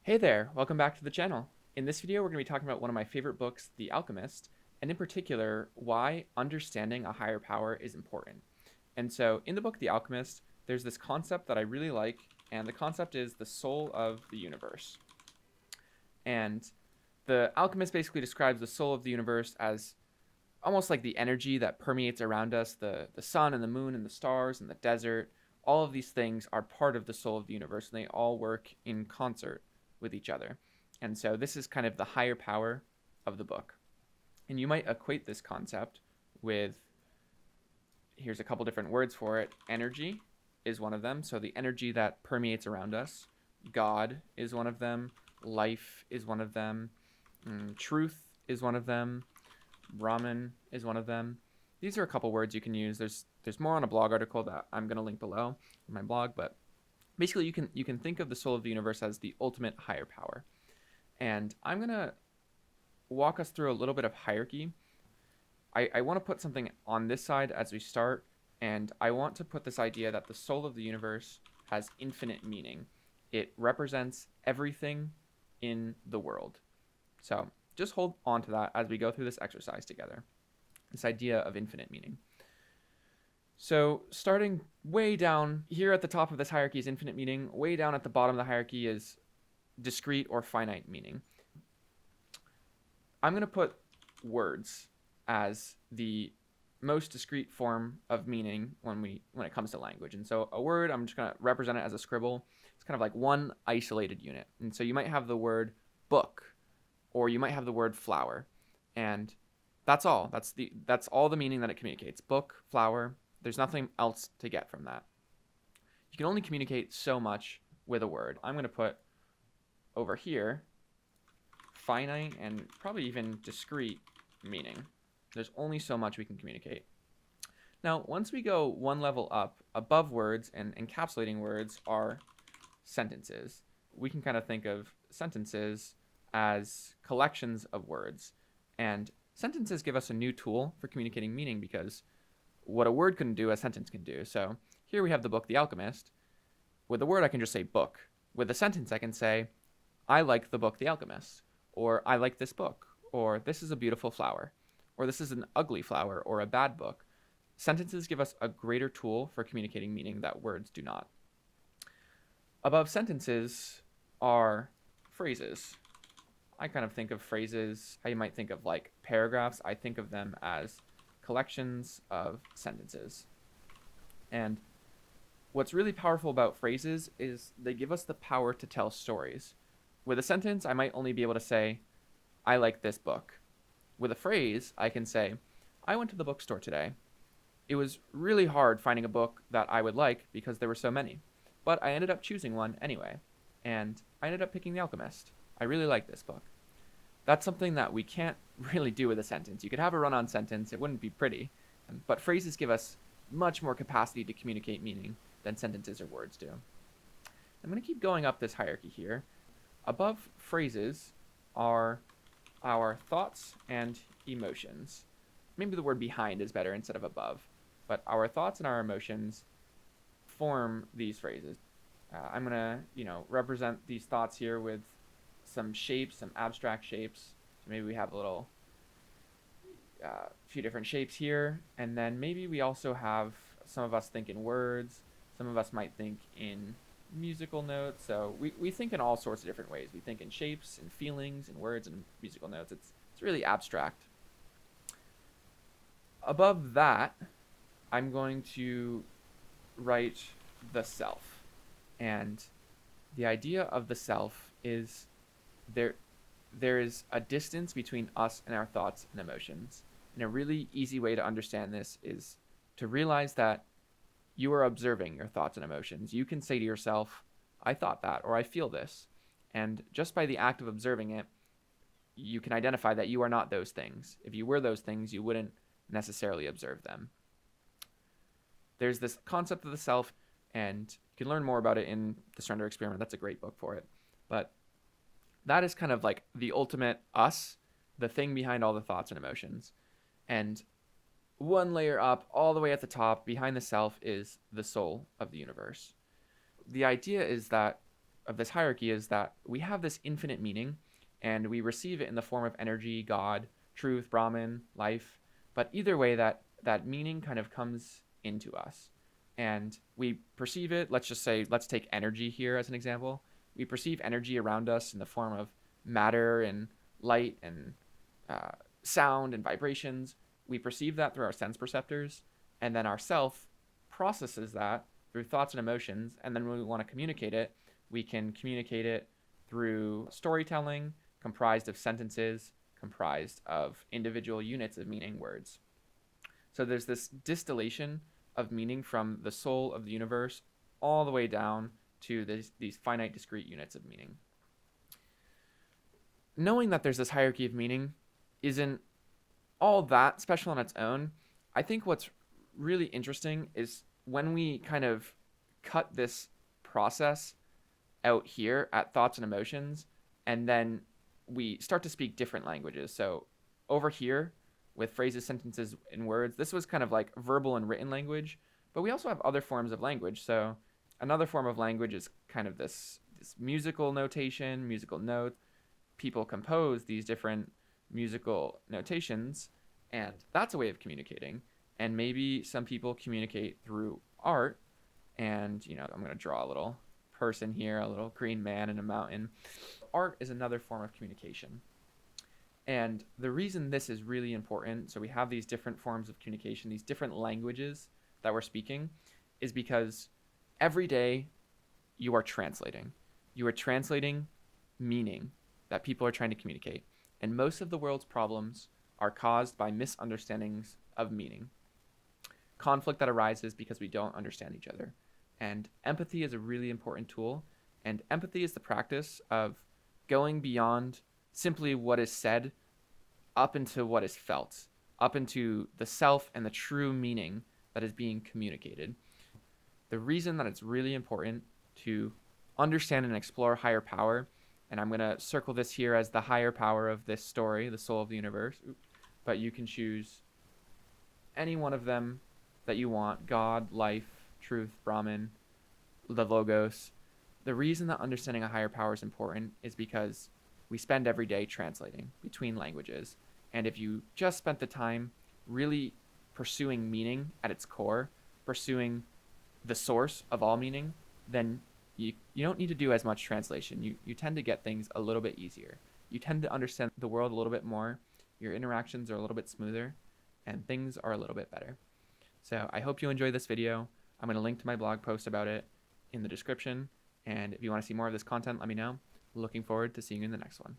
Hey there, welcome back to the channel. In this video, we're going to be talking about one of my favorite books, The Alchemist, and in particular, why understanding a higher power is important. And so, in the book, The Alchemist, there's this concept that I really like, and the concept is the soul of the universe. And the Alchemist basically describes the soul of the universe as almost like the energy that permeates around us, the sun and the moon and the stars and the desert. All of these things are part of the soul of the universe, and they all work in concert with each other. And so this is kind of the higher power of the book. And you might equate this concept with, here's a couple different words for it. Energy is one of them. So the energy that permeates around us. God is one of them. Life is one of them. Truth is one of them. Brahman is one of them. These are a couple words you can use. There's more on a blog article that I'm going to link below in my blog, but basically you can think of the soul of the universe as the ultimate higher power. And I'm going to walk us through a little bit of hierarchy. I want to put something on this side as we start, and I want to put this idea that the soul of the universe has infinite meaning. It represents everything in the world. So just hold on to that as we go through this exercise together, this idea of infinite meaning. So starting way down here at the top of this hierarchy is infinite meaning. Way down at the bottom of the hierarchy is discrete or finite meaning. I'm going to put words as the most discrete form of meaning when it comes to language. And so a word, I'm just going to represent it as a scribble. It's kind of like one isolated unit. And so you might have the word book, or you might have the word flower. And that's all. That's all the meaning that it communicates. Book, flower. There's nothing else to get from that. You can only communicate so much with a word. I'm going to put over here finite and probably even discrete meaning. There's only so much we can communicate. Now, once we go one level up, above words and encapsulating words are sentences. We can kind of think of sentences as collections of words. And sentences give us a new tool for communicating meaning, because what a word couldn't do, a sentence can do. So here we have the book, The Alchemist. With a word, I can just say book. With a sentence, I can say, I like the book, The Alchemist, or I like this book, or this is a beautiful flower, or this is an ugly flower, or a bad book. Sentences give us a greater tool for communicating meaning that words do not. Above sentences are phrases. I kind of think of phrases, how you might think of like paragraphs. I think of them as collections of sentences. And what's really powerful about phrases is they give us the power to tell stories. With a sentence, I might only be able to say, I like this book. With a phrase, I can say, I went to the bookstore today. It was really hard finding a book that I would like because there were so many, but I ended up choosing one anyway, and I ended up picking The Alchemist. I really like this book. That's something that we can't really do with a sentence. You could have a run-on sentence. It wouldn't be pretty. But phrases give us much more capacity to communicate meaning than sentences or words do. I'm going to keep going up this hierarchy here. Above phrases are our thoughts and emotions. Maybe the word behind is better instead of above. But our thoughts and our emotions form these phrases. I'm going to, represent these thoughts here with some shapes, some abstract shapes. So maybe we have a little few different shapes here, and then maybe we also have, some of us think in words, some of us might think in musical notes. So we think in all sorts of different ways. We think in shapes and feelings and words and musical notes. It's really abstract. Above that, I'm going to write the self. And the idea of the self is there is a distance between us and our thoughts and emotions. And a really easy way to understand this is to realize that you are observing your thoughts and emotions. You can say to yourself, I thought that, or I feel this. And just by the act of observing it, you can identify that you are not those things. If you were those things, you wouldn't necessarily observe them. There's this concept of the self, and you can learn more about it in The Surrender Experiment. That's a great book for it. But that is kind of like the ultimate us, the thing behind all the thoughts and emotions. And one layer up, all the way at the top, behind the self, is the soul of the universe. The idea is that of this hierarchy is that we have this infinite meaning, and we receive it in the form of energy, God, truth, Brahman, life. But either way, that meaning kind of comes into us, and we perceive it. Let's just say, let's take energy here as an example. We perceive energy around us in the form of matter and light and sound and vibrations. We perceive that through our sense perceptors, and then our self processes that through thoughts and emotions. And then when we want to communicate it, we can communicate it through storytelling comprised of sentences, comprised of individual units of meaning, words. So there's this distillation of meaning from the soul of the universe all the way down to these finite discrete units of meaning. Knowing that there's this hierarchy of meaning isn't all that special on its own. I think what's really interesting is when we kind of cut this process out here at thoughts and emotions, and then we start to speak different languages. So over here with phrases, sentences, and words, this was kind of like verbal and written language, but we also have other forms of language. So another form of language is kind of this musical notation, musical notes. People compose these different musical notations, and that's a way of communicating. And maybe some people communicate through art, and I'm going to draw a little person here, a little green man in a mountain. Art is another form of communication. And the reason this is really important, so we have these different forms of communication, these different languages that we're speaking, is because every day you are translating. You are translating meaning that people are trying to communicate. And most of the world's problems are caused by misunderstandings of meaning. Conflict that arises because we don't understand each other. And empathy is a really important tool. And empathy is the practice of going beyond simply what is said up into what is felt, up into the self and the true meaning that is being communicated. The reason that it's really important to understand and explore higher power, and I'm going to circle this here as the higher power of this story, the soul of the universe, but you can choose any one of them that you want: God, life, truth, Brahman, the Logos. The reason that understanding a higher power is important is because we spend every day translating between languages. And if you just spent the time really pursuing meaning at its core, pursuing the source of all meaning, then you don't need to do as much translation. You tend to get things a little bit easier. You tend to understand the world a little bit more. Your interactions are a little bit smoother, and things are a little bit better. So I hope you enjoyed this video. I'm going to link to my blog post about it in the description. And if you want to see more of this content, let me know. Looking forward to seeing you in the next one.